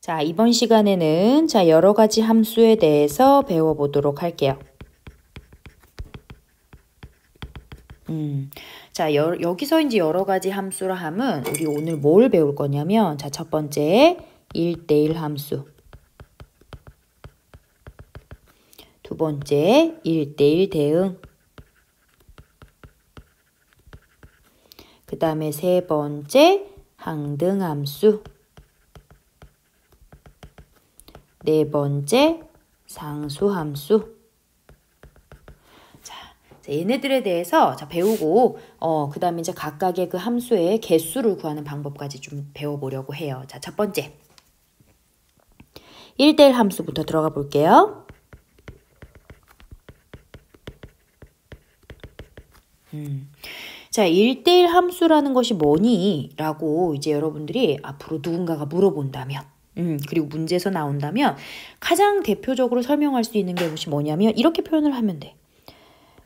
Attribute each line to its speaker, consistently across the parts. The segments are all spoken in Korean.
Speaker 1: 자, 이번 시간에는 여러 가지 함수에 대해서 배워보도록 할게요. 자, 여기서 이제 여러 가지 함수라 함은 우리 오늘 뭘 배울 거냐면, 자, 첫 번째 1대1 함수. 두 번째 1대1 대응. 그 다음에 세 번째 항등함수. 네 번째 상수함수. 자, 얘네들에 대해서 배우고 그 다음에 이제 각각의 그 함수의 개수를 구하는 방법까지 좀 배워보려고 해요. 자, 첫 번째 1대1 함수부터 들어가 볼게요. 자, 1대1 함수라는 것이 뭐니? 라고 이제 여러분들이 앞으로 누군가가 물어본다면, 그리고 문제에서 나온다면 가장 대표적으로 설명할 수 있는 것이 뭐냐면 이렇게 표현을 하면 돼.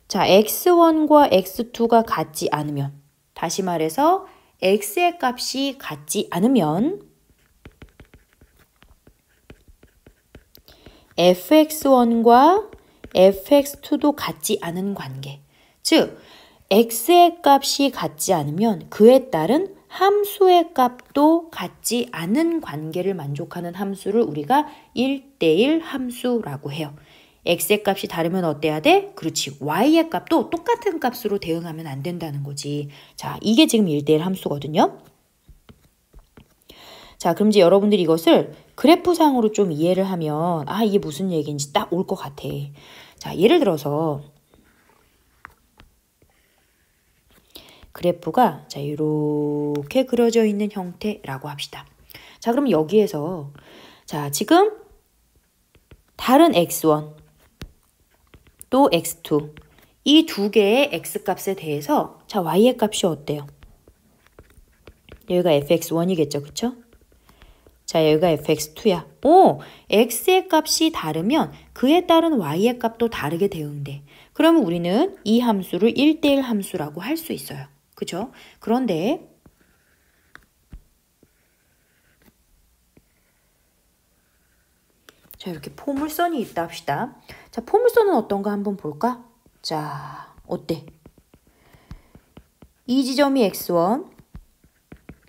Speaker 1: 자, x1과 x2가 같지 않으면, 다시 말해서 x의 값이 같지 않으면 fx1과 fx2도 같지 않은 관계. 즉, x의 값이 같지 않으면 그에 따른 함수의 값도 같지 않은 관계를 만족하는 함수를 우리가 1대1 함수라고 해요. x의 값이 다르면 어때야 돼? 그렇지. y의 값도 똑같은 값으로 대응하면 안 된다는 거지. 자, 이게 지금 1대1 함수거든요. 자, 그럼 이제 여러분들이 이것을 그래프상으로 좀 이해를 하면 이게 무슨 얘기인지 딱 올 것 같아. 자, 예를 들어서 그래프가 자, 이렇게 그려져 있는 형태라고 합시다. 자, 그럼 여기에서 자, 지금 다른 x1 또 x2 이 두 개의 x값에 대해서 자, y의 값이 어때요? 여기가 fx1이겠죠, 그쵸? 자, 여기가 fx2야. x의 값이 다르면 그에 따른 y의 값도 다르게 대응돼. 그러면 우리는 이 함수를 1대1 함수라고 할 수 있어요. 그죠? 그런데 자, 이렇게 포물선이 있다 합시다. 자, 포물선은 어떤가 한번 볼까? 자, 어때? 이 지점이 x1,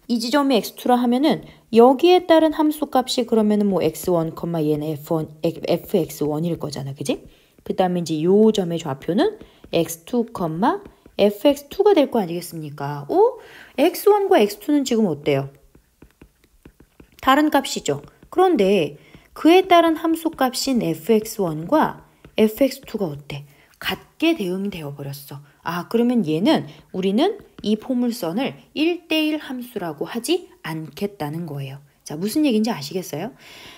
Speaker 1: 이 지점이 x2라 하면은 여기에 따른 함수 값이 그러면은 뭐 x1, 얘는 fx1일 거잖아. 그지? 그 다음에 이제 요 점의 좌표는 x2, fx2가 될 거 아니겠습니까? x1과 x2는 지금 어때요? 다른 값이죠. 그런데 그에 따른 함수 값인 fx1과 fx2가 어때? 같게 대응이 되어버렸어. 그러면 얘는 우리는 이 포물선을 1대1 함수라고 하지 않겠다는 거예요. 자, 무슨 얘기인지 아시겠어요?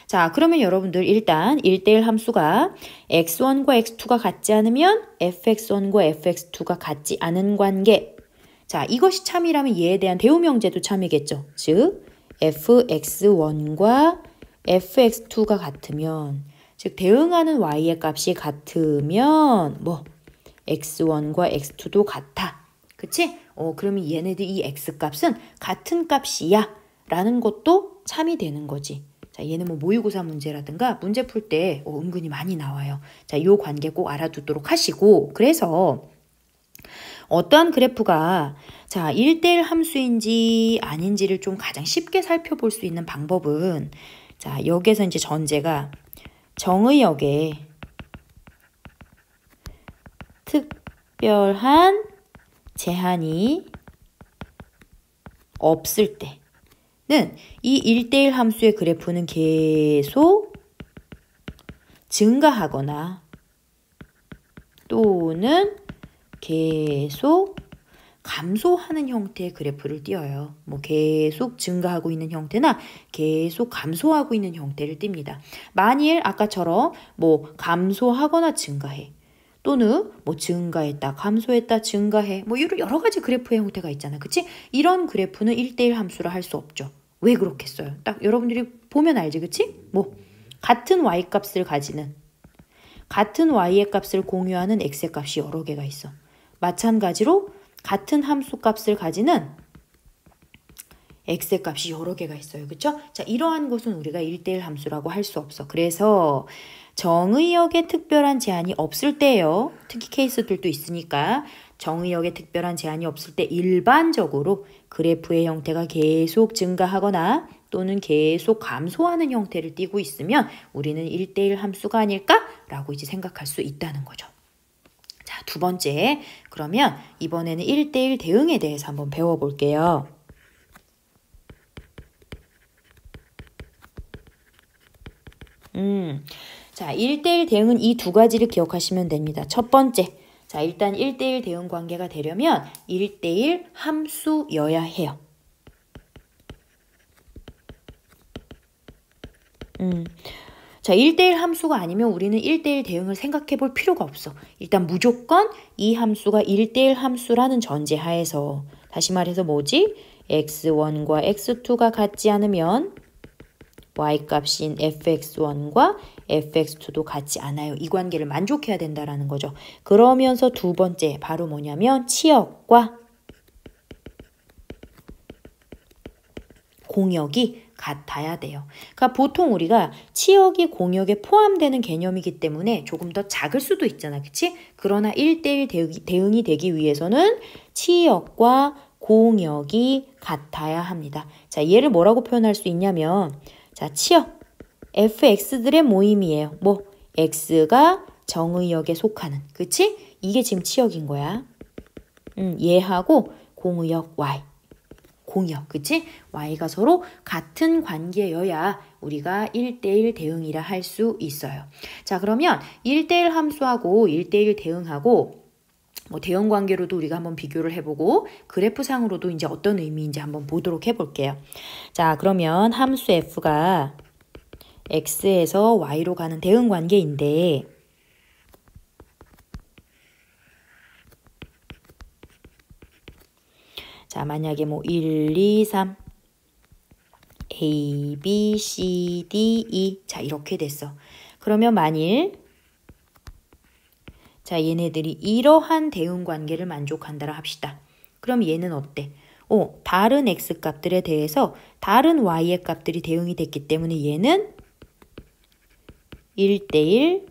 Speaker 1: 자, 그러면 여러분들 일단 1대1 함수가 x1과 x2가 같지 않으면 fx1과 fx2가 같지 않은 관계. 자, 이것이 참이라면 얘에 대한 대우명제도 참이겠죠. 즉, fx1과 fx2가 같으면, 즉 대응하는 y의 값이 같으면 뭐 x1과 x2도 같아. 그치? 그러면 얘네들 이 x값은 같은 값이야 라는 것도 참이 되는 거지. 자, 얘는 뭐 모의고사 문제라든가 문제 풀 때 은근히 많이 나와요. 자, 요 관계 꼭 알아두도록 하시고, 그래서 어떠한 그래프가 자, 1대1 함수인지 아닌지를 좀 가장 쉽게 살펴볼 수 있는 방법은 자, 여기에서 이제 전제가 정의역에 특별한 제한이 없을 때는 이 1대1 함수의 그래프는 계속 증가하거나 또는 계속 감소하는 형태의 그래프를 띄어요. 뭐 계속 증가하고 있는 형태나 계속 감소하고 있는 형태를 띱니다. 만일 아까처럼 뭐 감소하거나 증가해, 또는 뭐 증가했다, 감소했다, 증가해, 뭐 여러 가지 그래프의 형태가 있잖아. 그치? 이런 그래프는 1대1 함수라 할 수 없죠. 왜 그렇겠어요? 딱 여러분들이 보면 알지, 그치? 뭐 같은 y값을 가지는, 같은 y의 값을 공유하는 x의 값이 여러 개가 있어. 마찬가지로 같은 함수 값을 가지는 x의 값이 여러 개가 있어요. 그쵸? 자, 이러한 것은 우리가 1대1 함수라고 할 수 없어. 그래서 정의역에 특별한 제한이 없을 때요. 특히 케이스들도 있으니까 정의역에 특별한 제한이 없을 때 일반적으로 그래프의 형태가 계속 증가하거나 또는 계속 감소하는 형태를 띠고 있으면 우리는 1대1 함수가 아닐까라고 이제 생각할 수 있다는 거죠. 자, 두 번째. 그러면 이번에는 1대1 대응에 대해서 한번 배워볼게요. 자, 1대1 대응은 이 두 가지를 기억하시면 됩니다. 첫 번째. 자, 일단 1대1 대응 관계가 되려면 1대1 함수여야 해요. 자, 1대1 함수가 아니면 우리는 1대1 대응을 생각해 볼 필요가 없어. 일단 무조건 이 함수가 1대1 함수라는 전제 하에서 다시 말해서 뭐지? x1과 x2가 같지 않으면 y값인 fx1과 fx2도 같지 않아요. 이 관계를 만족해야 된다라는 거죠. 그러면서 두 번째 바로 뭐냐면 치역과 공역이 같아야 돼요. 그러니까 보통 우리가 치역이 공역에 포함되는 개념이기 때문에 조금 더 작을 수도 있잖아. 그치? 그러나 1대1 대응이 되기 위해서는 치역과 공역이 같아야 합니다. 자, 얘를 뭐라고 표현할 수 있냐면 자, 치역 fx들의 모임이에요. 뭐 x가 정의역에 속하는, 그치? 이게 지금 치역인 거야. 얘하고 공의역 y, 공역, 그치? y가 서로 같은 관계여야 우리가 1대1 대응이라 할 수 있어요. 자, 그러면 1대1 함수하고 1대1 대응하고 뭐 대응 관계로도 우리가 한번 비교를 해보고 그래프상으로도 이제 어떤 의미인지 한번 보도록 해볼게요. 자, 그러면 함수 f가 x에서 y로 가는 대응 관계인데 자, 만약에 뭐 1, 2, 3 A, B, C, D, E 자, 이렇게 됐어. 그러면 만일 자, 얘네들이 이러한 대응 관계를 만족한다라 합시다. 그럼 얘는 어때? 다른 x 값들에 대해서 다른 y의 값들이 대응이 됐기 때문에 얘는 1대1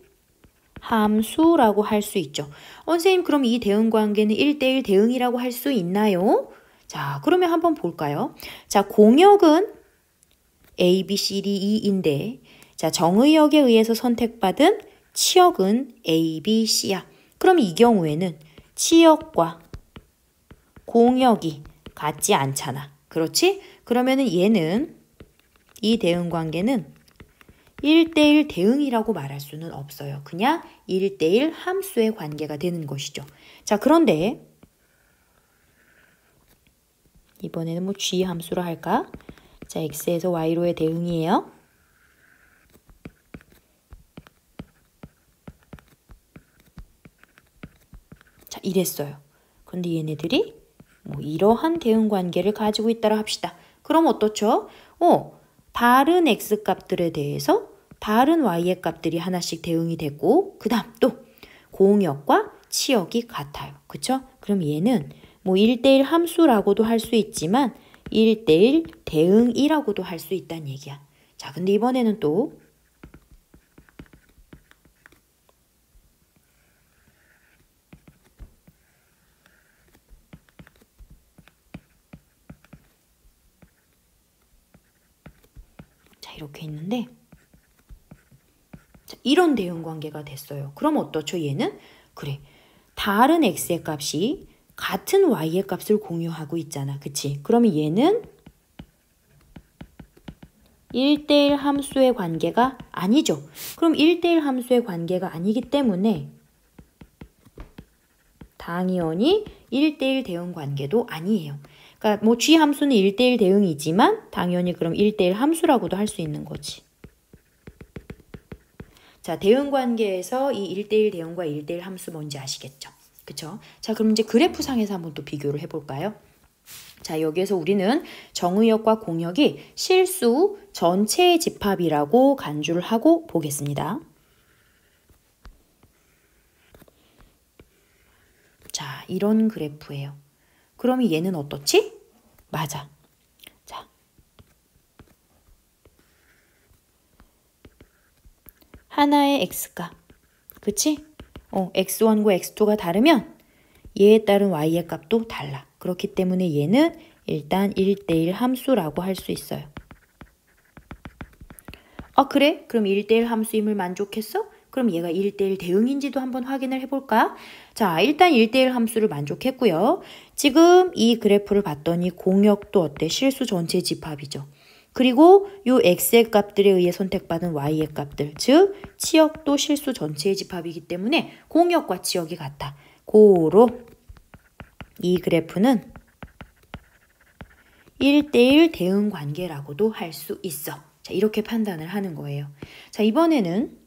Speaker 1: 함수라고 할 수 있죠. 선생님, 그럼 이 대응 관계는 1대1 대응이라고 할 수 있나요? 자, 그러면 한번 볼까요? 자, 공역은 A, B, C, D, E인데 자, 정의역에 의해서 선택받은 치역은 A, B, C야. 그럼 이 경우에는 치역과 공역이 같지 않잖아. 그렇지? 그러면은 얘는 이 대응 관계는 1대1 대응이라고 말할 수는 없어요. 그냥 1대1 함수의 관계가 되는 것이죠. 자, 그런데 이번에는 뭐 g 함수로 할까? 자, x에서 y로의 대응이에요. 자, 이랬어요. 근데 얘네들이 뭐 이러한 대응 관계를 가지고 있다라 합시다. 그럼 어떻죠? 다른 x 값들에 대해서 다른 y의 값들이 하나씩 대응이 됐고 그 다음 또 공역과 치역이 같아요. 그쵸? 그럼 얘는 뭐 1대1 함수라고도 할 수 있지만 1대1 대응이라고도 할 수 있다는 얘기야. 자, 근데 이번에는 또 자, 이렇게 있는데 자, 이런 대응 관계가 됐어요. 그럼 어떻죠? 얘는 그래, 다른 x의 값이 같은 y의 값을 공유하고 있잖아. 그치? 그러면 얘는 1대1 함수의 관계가 아니죠. 그럼 1대1 함수의 관계가 아니기 때문에 당연히 1대1 대응 관계도 아니에요. 그러니까 뭐 g 함수는 1대1 대응이지만 당연히 그럼 1대1 함수라고도 할 수 있는 거지. 자, 대응 관계에서 이 1대1 대응과 1대1 함수 뭔지 아시겠죠? 그쵸? 자, 그럼 이제 그래프상에서 한번 또 비교를 해볼까요? 자, 여기에서 우리는 정의역과 공역이 실수 전체의 집합이라고 간주를 하고 보겠습니다. 자, 이런 그래프예요. 그러면 얘는 어떻지? 맞아. 자, 하나의 x값. 그치? x1과 x2가 다르면 얘에 따른 y의 값도 달라. 그렇기 때문에 얘는 일단 1대1 함수라고 할 수 있어요. 그래? 그럼 1대1 함수임을 만족했어? 그럼 얘가 1대1 대응인지도 한번 확인을 해볼까? 자, 일단 1대1 함수를 만족했고요. 지금 이 그래프를 봤더니 공역도 어때? 실수 전체 집합이죠. 그리고 요 x의 값들에 의해 선택받은 y의 값들, 즉 치역도 실수 전체의 집합이기 때문에 공역과 치역이 같아. 고로 이 그래프는 1대1 대응 관계라고도 할 수 있어. 자, 이렇게 판단을 하는 거예요. 자, 이번에는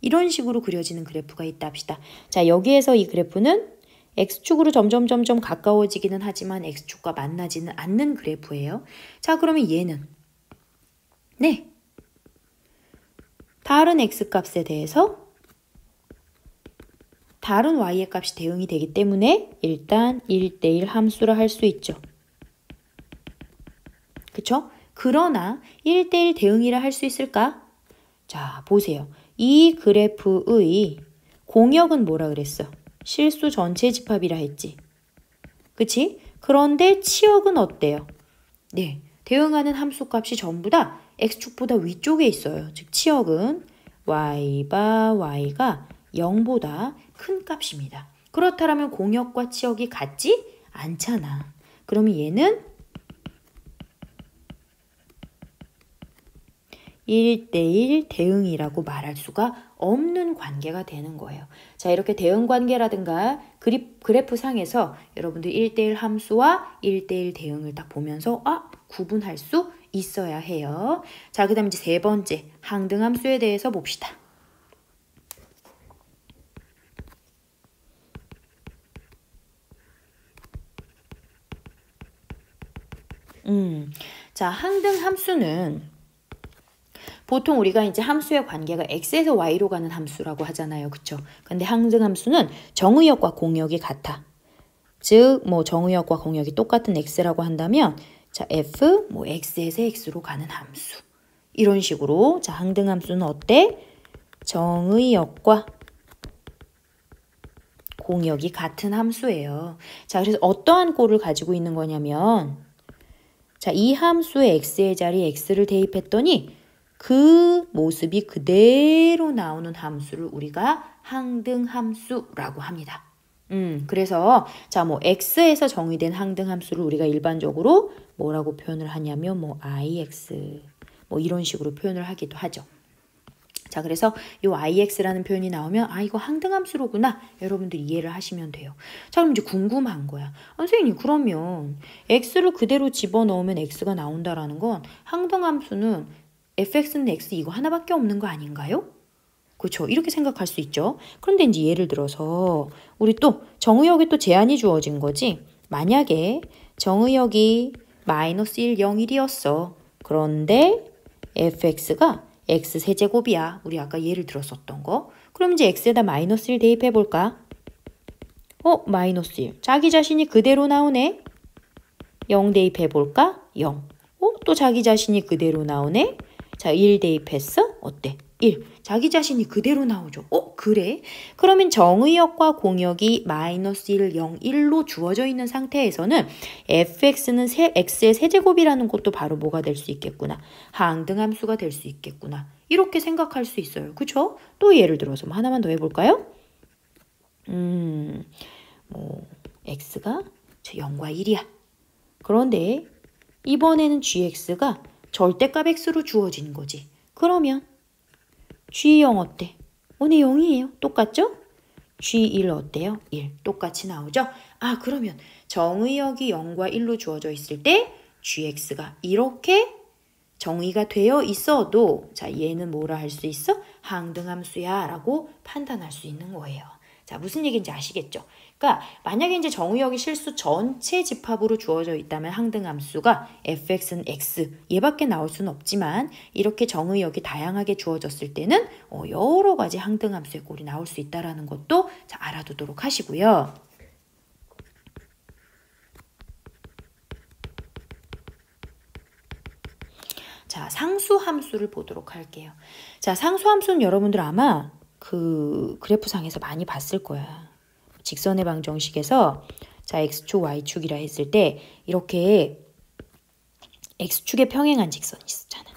Speaker 1: 이런 식으로 그려지는 그래프가 있다 합시다. 자, 여기에서 이 그래프는 x축으로 점점 가까워지기는 하지만 x축과 만나지는 않는 그래프예요. 자, 그러면 얘는 네, 다른 x값에 대해서 다른 y의 값이 대응이 되기 때문에 일단 1대1 함수라 할 수 있죠. 그쵸? 그러나 1대1 대응이라 할 수 있을까? 자, 보세요. 이 그래프의 공역은 뭐라 그랬어? 실수 전체 집합이라 했지. 그치? 그런데 치역은 어때요? 네, 대응하는 함수값이 전부 다 x축보다 위쪽에 있어요. 즉 치역은 y가 0보다 큰 값입니다. 그렇다면 공역과 치역이 같지 않잖아. 그러면 얘는 1대1 대응이라고 말할 수가 없는 관계가 되는 거예요. 자, 이렇게 대응 관계라든가 그래프 상에서 여러분들 1대1 함수와 1대1 대응을 딱 보면서 구분할 수 있어야 해요. 자, 그 다음 이제 세 번째 항등 함수에 대해서 봅시다. 자, 항등 함수는 보통 우리가 이제 함수의 관계가 x에서 y로 가는 함수라고 하잖아요. 그쵸? 근데 항등 함수는 정의역과 공역이 같아. 즉, 정의역과 공역이 똑같은 x라고 한다면, 자, f, x에서 x로 가는 함수. 이런 식으로, 자, 항등 함수는 어때? 정의역과 공역이 같은 함수예요. 자, 그래서 어떠한 꼴을 가지고 있는 거냐면, 자, 이 함수의 x의 자리에 x를 대입했더니, 그 모습이 그대로 나오는 함수를 우리가 항등함수라고 합니다. 그래서 자, x에서 정의된 항등함수를 우리가 일반적으로 뭐라고 표현을 하냐면 ix 이런 식으로 표현을 하기도 하죠. 자, 그래서 이 ix라는 표현이 나오면 이거 항등함수로구나. 여러분들 이해를 하시면 돼요. 자, 그럼 이제 궁금한 거야. 선생님, 그러면 x를 그대로 집어넣으면 x가 나온다라는 건 항등함수는 fx는 x 이거 하나밖에 없는 거 아닌가요? 그렇죠. 이렇게 생각할 수 있죠. 그런데 이제 예를 들어서 우리 또 정의역에 또 제한이 주어진 거지. 만약에 정의역이 마이너스 1, 0, 1이었어. 그런데 fx가 x 세제곱이야. 우리 아까 예를 들었었던 거. 그럼 이제 x에다 마이너스 1 대입해 볼까? 마이너스 1. 자기 자신이 그대로 나오네. 0 대입해 볼까? 0. 또 자기 자신이 그대로 나오네. 자, 1 대입했어? 어때? 1. 자기 자신이 그대로 나오죠. 그래? 그러면 정의역과 공역이 마이너스 1, 0, 1로 주어져 있는 상태에서는 fx는 x의 세제곱이라는 것도 바로 뭐가 될 수 있겠구나. 항등함수가 될 수 있겠구나. 이렇게 생각할 수 있어요. 그쵸? 또 예를 들어서 하나만 더 해볼까요? x가 0과 1이야. 그런데 이번에는 gx가 절대값 x로 주어진 거지. 그러면 G0 어때? 오늘 0이에요. 똑같죠? G1 어때요? 1. 똑같이 나오죠? 그러면 정의역이 0과 1로 주어져 있을 때 gx가 이렇게 정의가 되어 있어도 자, 얘는 뭐라 할 수 있어? 항등함수야 라고 판단할 수 있는 거예요. 자, 무슨 얘기인지 아시겠죠? 그러니까 만약에 이제 정의역이 실수 전체 집합으로 주어져 있다면 항등함수가 fx는 x 얘밖에 나올 수는 없지만 이렇게 정의역이 다양하게 주어졌을 때는 여러 가지 항등함수의 꼴이 나올 수 있다는 것도 자, 알아두도록 하시고요. 자, 상수함수를 보도록 할게요. 자, 상수함수는 여러분들 아마 그 그래프상에서 많이 봤을 거야. 직선의 방정식에서 자, x축, y축이라 했을 때 이렇게 x축에 평행한 직선이 있었잖아.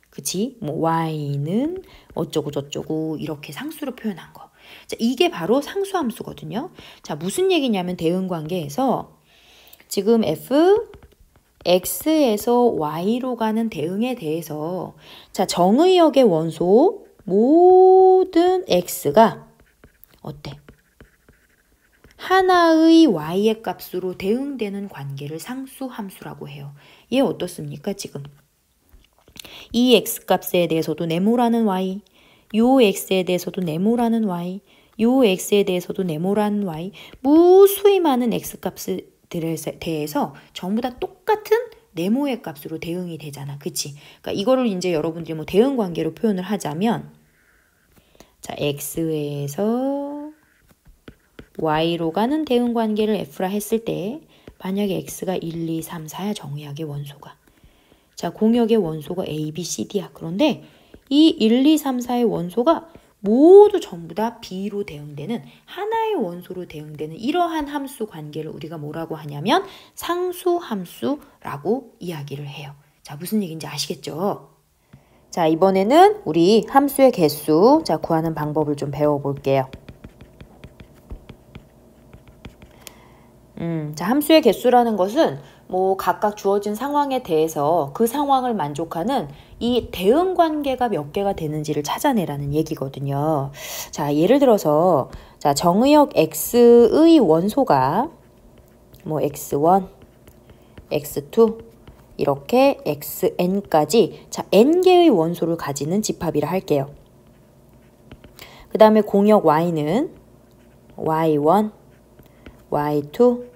Speaker 1: 그치? 뭐 y는 어쩌고 저쩌고 이렇게 상수로 표현한 거. 자, 이게 바로 상수함수거든요. 자, 무슨 얘기냐면 대응관계에서 지금 x에서 y로 가는 대응에 대해서 자, 정의역의 원소 모든 x가 어때? 하나의 y의 값으로 대응되는 관계를 상수함수라고 해요. 얘 어떻습니까? 지금 이 x값에 대해서도 네모라는 y, 요 x에 대해서도 네모라는 y, 요 x에 대해서도 네모라는 y, 무수히 많은 x값들에 대해서 전부 다 똑같은 네모의 값으로 대응이 되잖아. 그치? 그러니까 이거를 이제 여러분들이 뭐 대응 관계로 표현을 하자면 자, x에서 y로 가는 대응 관계를 f라 했을 때 만약에 x가 1, 2, 3, 4야 정의역의 원소가. 자, 공역의 원소가 a, b, c, d야. 그런데 이 1, 2, 3, 4의 원소가 모두 전부 다 b로 대응되는 하나의 원소로 대응되는 이러한 함수 관계를 우리가 뭐라고 하냐면 상수함수라고 이야기를 해요. 자, 무슨 얘기인지 아시겠죠? 자, 이번에는 우리 함수의 개수 자, 구하는 방법을 좀 배워볼게요. 자, 함수의 개수라는 것은 뭐 각각 주어진 상황에 대해서 그 상황을 만족하는 이 대응 관계가 몇 개가 되는지를 찾아내라는 얘기거든요. 자, 예를 들어서 자, 정의역 x의 원소가 뭐 x1, x2 이렇게 xn까지 자, n개의 원소를 가지는 집합이라 할게요. 그 다음에 공역 y는 y1, y2,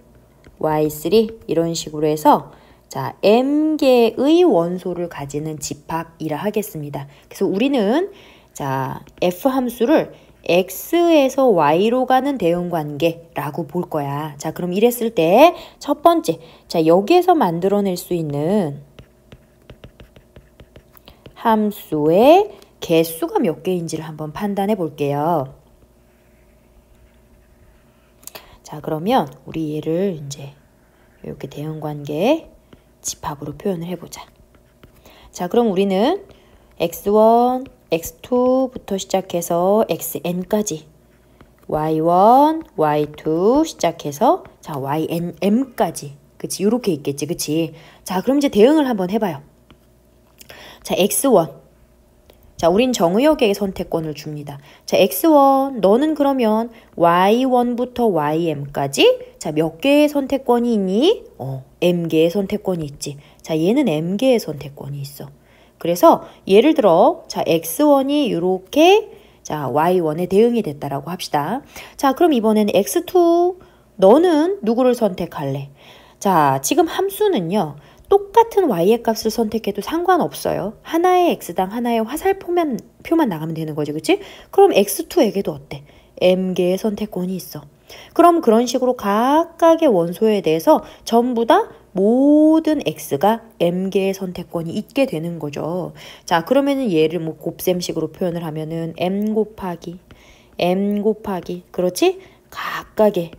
Speaker 1: y3 이런 식으로 해서 자, m개의 원소를 가지는 집합이라 하겠습니다. 그래서 우리는 자, f 함수를 x에서 y로 가는 대응관계라고 볼 거야. 자, 그럼 이랬을 때 첫 번째, 자, 여기에서 만들어낼 수 있는 함수의 개수가 몇 개인지를 한번 판단해 볼게요. 자, 그러면 우리 얘를 이제 이렇게 대응관계 집합으로 표현을 해보자. 자, 그럼 우리는 x1, x2부터 시작해서 xn까지 y1, y2 시작해서 자, ynm까지 그치? 요렇게 있겠지, 그치? 자, 그럼 이제 대응을 한번 해봐요. 자, x1 자, 우린 정의역의 선택권을 줍니다. 자, x1 너는 그러면 y1부터 ym까지 자, 몇 개의 선택권이 있니? m개의 선택권이 있지. 자, 얘는 m개의 선택권이 있어. 그래서 예를 들어 자, x1이 이렇게 자, y1에 대응이 됐다라고 합시다. 자, 그럼 이번에는 x2 너는 누구를 선택할래? 자, 지금 함수는요. 똑같은 y의 값을 선택해도 상관없어요. 하나의 x당 하나의 화살표만 나가면 되는 거지, 그치? 그럼 x2에게도 어때? m개의 선택권이 있어. 그럼 그런 식으로 각각의 원소에 대해서 전부 다 모든 x가 m개의 선택권이 있게 되는 거죠. 자, 그러면은 얘를 뭐 곱셈식으로 표현을 하면은 m 곱하기 그렇지? 각각의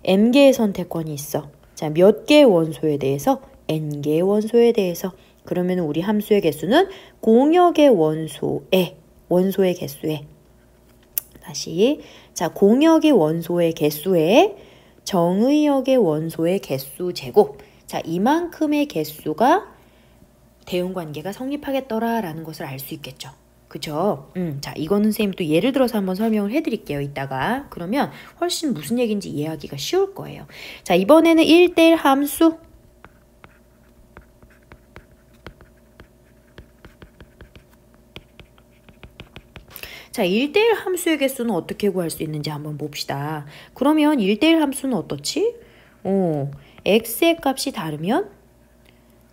Speaker 1: m개의 선택권이 있어. 자, 몇 개의 원소에 대해서? n개의 원소에 대해서. 그러면 우리 함수의 개수는 공역의 원소의 개수에 다시 자, 공역의 원소의 개수에 정의역의 원소의 개수 제곱. 자, 이만큼의 개수가 대응관계가 성립하겠더라라는 것을 알 수 있겠죠. 그쵸? 자, 이거는 선생님 또 예를 들어서 한번 설명을 해드릴게요. 이따가. 그러면 훨씬 무슨 얘기인지 이해하기가 쉬울 거예요. 자, 이번에는 1대1 함수. 자, 1대1 함수의 개수는 어떻게 구할 수 있는지 한번 봅시다. 그러면 1대1 함수는 어떻지? x의 값이 다르면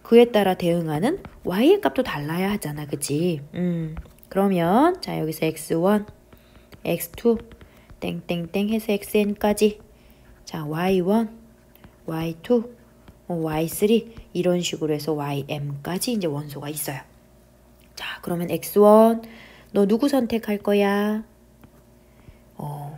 Speaker 1: 그에 따라 대응하는 y의 값도 달라야 하잖아. 그치? 그러면 자, 여기서 x1, x2, 땡땡땡 해서 xn까지 자, y1, y2, y3 이런 식으로 해서 ym까지 이제 원소가 있어요. 자, 그러면 x1 너 누구 선택할 거야?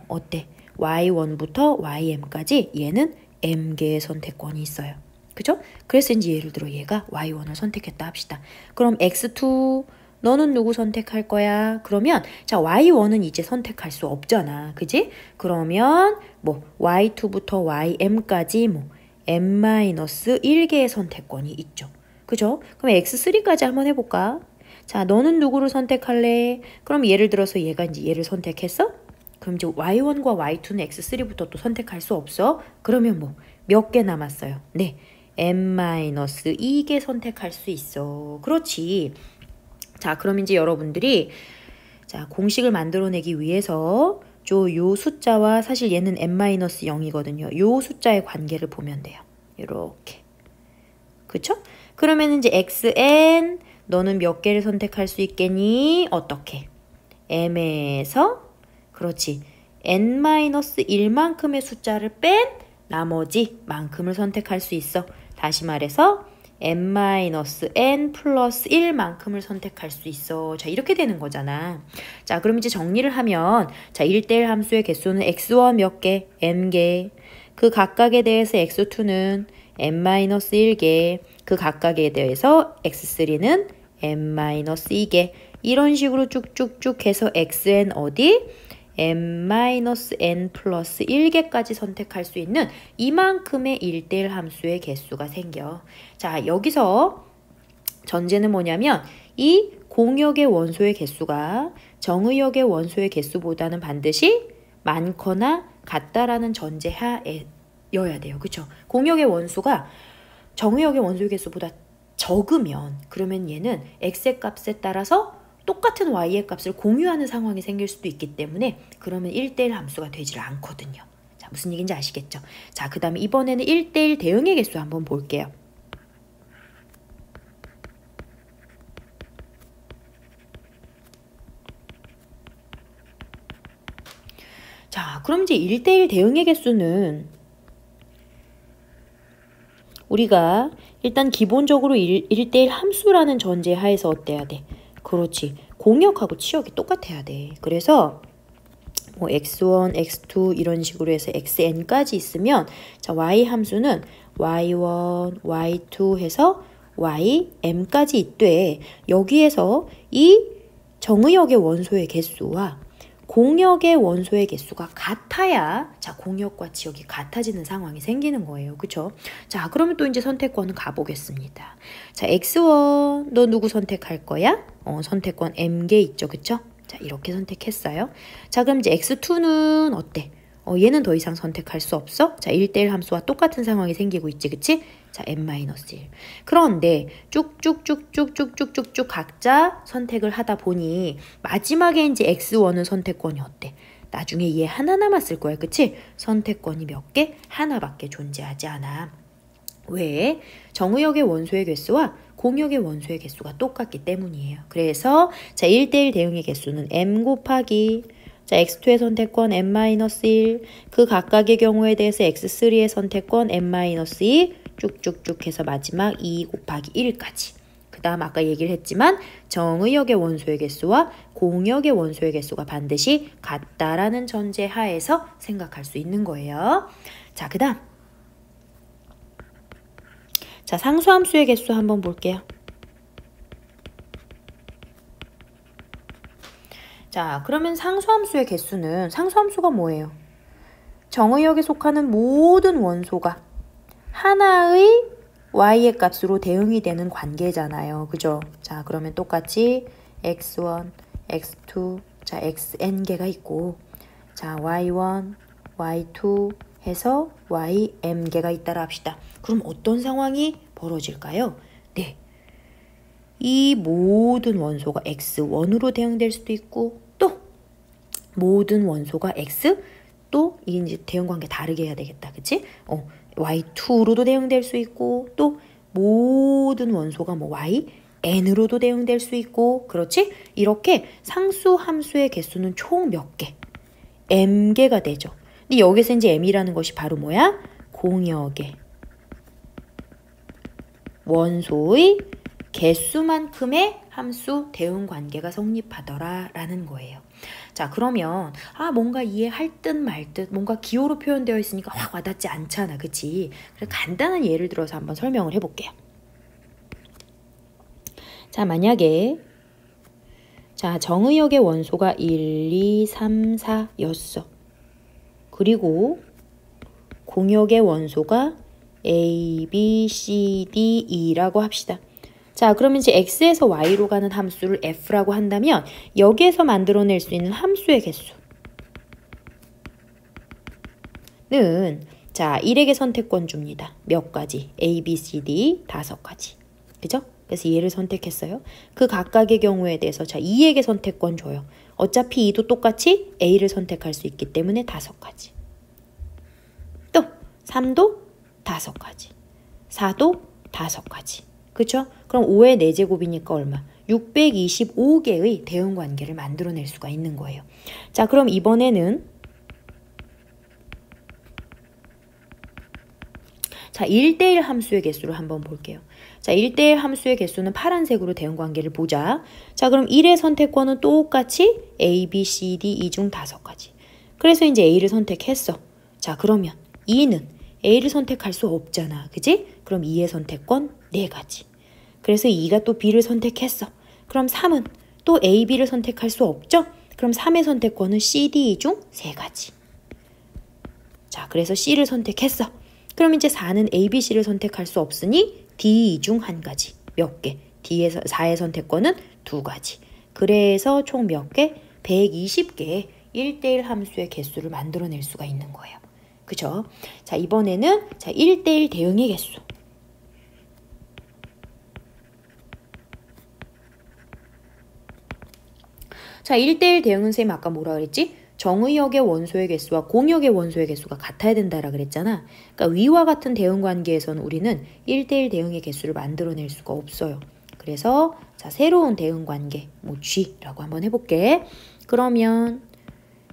Speaker 1: 어때? y1부터 ym까지 얘는 m개의 선택권이 있어요. 그죠? 그래서 이제 예를 들어 얘가 y1을 선택했다 합시다. 그럼 x2 너는 누구 선택할 거야? 그러면 자 y1은 이제 선택할 수 없잖아. 그지? 그러면 뭐 y2부터 ym까지 뭐 m-1개의 선택권이 있죠. 그죠? 그럼 x3까지 한번 해볼까? 자, 너는 누구를 선택할래? 그럼 예를 들어서 얘가 이제 얘를 선택했어? 그럼 이제 y1과 y2는 x3부터 또 선택할 수 없어? 그러면 뭐 몇 개 남았어요? 네, m-2개 선택할 수 있어. 그렇지. 자, 그럼 이제 여러분들이 자 공식을 만들어내기 위해서 요 숫자와 사실 얘는 n-0이거든요. 요 숫자의 관계를 보면 돼요. 이렇게. 그쵸? 그러면 이제 xn 너는 몇 개를 선택할 수 있겠니? 어떻게? m에서 그렇지. n-1만큼의 숫자를 뺀 나머지 만큼을 선택할 수 있어. 다시 말해서 n-n 플러스 1만큼을 선택할 수 있어. 자, 이렇게 되는 거잖아. 자, 그럼 이제 정리를 하면 자, 1대1 함수의 개수는 x1 몇 개? n개. 그 각각에 대해서 x2는 n-1개. 그 각각에 대해서 x3는 n-2개. 이런 식으로 쭉쭉쭉 해서 xn 어디? n-n 플러스 1개까지 선택할 수 있는 이만큼의 1대1 함수의 개수가 생겨. 자, 여기서 전제는 뭐냐면 이 공역의 원소의 개수가 정의역의 원소의 개수보다는 반드시 많거나 같다라는 전제하여야 돼요. 그쵸? 공역의 원소가 정의역의 원소의 개수보다 적으면 그러면 얘는 x의 값에 따라서 똑같은 y의 값을 공유하는 상황이 생길 수도 있기 때문에 그러면 1대1 함수가 되질 않거든요. 자, 무슨 얘기인지 아시겠죠? 자, 그 다음에 이번에는 1대1 대응의 개수 한번 볼게요. 자, 그럼 이제 1대1 대응의 개수는 우리가 일단 기본적으로 1대1 함수라는 전제 하에서 어때야 돼? 그렇지. 공역하고 치역이 똑같아야 돼. 그래서 뭐 x1, x2 이런 식으로 해서 xn까지 있으면 자, y 함수는 y1, y2 해서 ym까지 있되 여기에서 이 정의역의 원소의 개수와 공역의 원소의 개수가 같아야 자 공역과 지역이 같아지는 상황이 생기는 거예요. 그쵸? 자, 그러면 또 이제 선택권은 가보겠습니다. 자, x1 너 누구 선택할 거야? 선택권 m개 있죠. 그쵸? 자, 이렇게 선택했어요. 자, 그럼 이제 x2는 어때? 얘는 더 이상 선택할 수 없어? 자, 1대1 함수와 똑같은 상황이 생기고 있지. 그치? 자, n-1. 그런데 쭉쭉쭉쭉쭉쭉쭉 각자 선택을 하다 보니 마지막에 이제 x1은 선택권이 어때? 나중에 얘 하나 남았을 거야. 그치? 선택권이 몇 개? 하나밖에 존재하지 않아. 왜? 정의역의 원소의 개수와 공역의 원소의 개수가 똑같기 때문이에요. 그래서 자 1대1 대응의 개수는 m 곱하기 자 x2의 선택권 n-1 그 각각의 경우에 대해서 x3의 선택권 n-2 쭉쭉쭉 해서 마지막 2 곱하기 1까지. 그 다음 아까 얘기를 했지만 정의역의 원소의 개수와 공역의 원소의 개수가 반드시 같다라는 전제 하에서 생각할 수 있는 거예요. 자, 그 다음 자, 상수함수의 개수 한번 볼게요. 자, 그러면 상수함수의 개수는 상수함수가 뭐예요? 정의역에 속하는 모든 원소가 하나의 y의 값으로 대응이 되는 관계잖아요. 그죠? 자, 그러면 똑같이 x1, x2, 자, xn개가 있고 자, y1, y2 해서 ym개가 있다라 합시다. 그럼 어떤 상황이 벌어질까요? 네, 이 모든 원소가 x1으로 대응될 수도 있고 또 모든 원소가 x 또 이제 대응 관계 다르게 해야 되겠다. 그치? y2로도 대응될 수 있고 또 모든 원소가 뭐 yn으로도 대응될 수 있고 그렇지? 이렇게 상수 함수의 개수는 총 몇 개? m개가 되죠. 근데 여기서 이제 m이라는 것이 바로 뭐야? 공역의 원소의 개수만큼의 함수 대응 관계가 성립하더라 라는 거예요. 자, 그러면 뭔가 이해할 듯 말 듯 뭔가 기호로 표현되어 있으니까 확 와닿지 않잖아. 그치? 그래서 간단한 예를 들어서 한번 설명을 해볼게요. 자, 만약에 정의역의 원소가 1, 2, 3, 4였어. 그리고 공역의 원소가 A, B, C, D, E라고 합시다. 자, 그러면 이제 X에서 Y로 가는 함수를 F라고 한다면 여기에서 만들어낼 수 있는 함수의 개수는 자, 1에게 선택권 줍니다. 몇 가지? A, B, C, D 5가지. 그죠? 그래서 얘를 선택했어요. 그 각각의 경우에 대해서 자, 2에게 선택권 줘요. 어차피 2도 똑같이 A를 선택할 수 있기 때문에 5가지. 또 3도 5가지. 4도 5가지. 그쵸? 그럼 5의 4제곱이니까 얼마? 625개의 대응 관계를 만들어낼 수가 있는 거예요. 자, 그럼 이번에는 자, 1대1 함수의 개수를 한번 볼게요. 자, 1대1 함수의 개수는 파란색으로 대응 관계를 보자. 자, 그럼 1의 선택권은 똑같이 A, B, C, D, E 중 5가지. 그래서 이제 A를 선택했어. 자, 그러면 2는 A를 선택할 수 없잖아. 그지? 그럼 2의 선택권 4가지. 그래서 2가 또 B를 선택했어. 그럼 3은 또 A, B를 선택할 수 없죠? 그럼 3의 선택권은 C, D, E 중 3가지. 자, 그래서 C를 선택했어. 그럼 이제 4는 A, B, C를 선택할 수 없으니 D, E 중 1가지. 몇 개? D에서 4의 선택권은 2가지. 그래서 총 몇 개? 120개의 1대1 함수의 개수를 만들어낼 수가 있는 거예요. 그죠? 자, 이번에는 자, 1대1 대응의 개수. 자, 1대1 대응은 쌤 아까 뭐라 그랬지? 정의역의 원소의 개수와 공역의 원소의 개수가 같아야 된다라 그랬잖아. 그러니까 위와 같은 대응 관계에서는 우리는 1대1 대응의 개수를 만들어낼 수가 없어요. 그래서 자, 새로운 대응 관계, 뭐 G라고 한번 해볼게. 그러면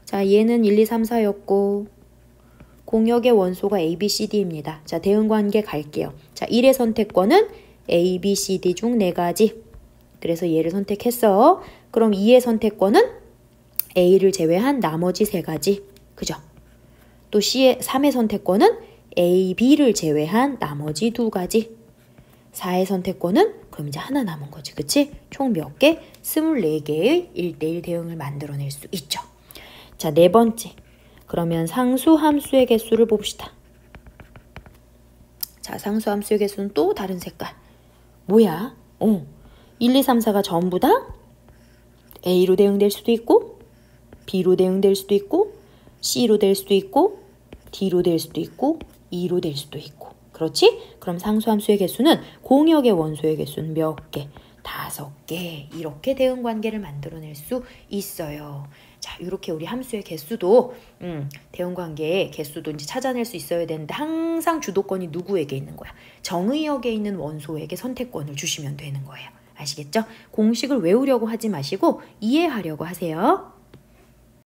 Speaker 1: 자, 얘는 1, 2, 3, 4였고 공역의 원소가 A, B, C, D입니다. 자, 대응 관계 갈게요. 자, 1의 선택권은 A, B, C, D 중 4가지. 그래서 얘를 선택했어. 그럼 2의 선택권은 A를 제외한 나머지 3가지. 그죠? 또 3의 선택권은 A, B를 제외한 나머지 2가지. 4의 선택권은 그럼 이제 하나 남은 거지. 그치? 총 몇 개? 24개의 1대1 대응을 만들어낼 수 있죠. 자, 네 번째. 그러면 상수함수의 개수를 봅시다. 자, 상수함수의 개수는 또 다른 색깔. 뭐야? 1, 2, 3, 4가 전부 다 A로 대응될 수도 있고 B로 대응될 수도 있고 C로 될 수도 있고 D로 될 수도 있고 E로 될 수도 있고. 그렇지? 그럼 상수함수의 개수는 공역의 원소의 개수는 몇 개? 5개. 이렇게 대응 관계를 만들어낼 수 있어요. 자, 이렇게 우리 함수의 개수도 대응 관계의 개수도 이제 찾아낼 수 있어야 되는데 항상 주도권이 누구에게 있는 거야? 정의역에 있는 원소에게 선택권을 주시면 되는 거예요. 아시겠죠? 공식을 외우려고 하지 마시고 이해하려고 하세요.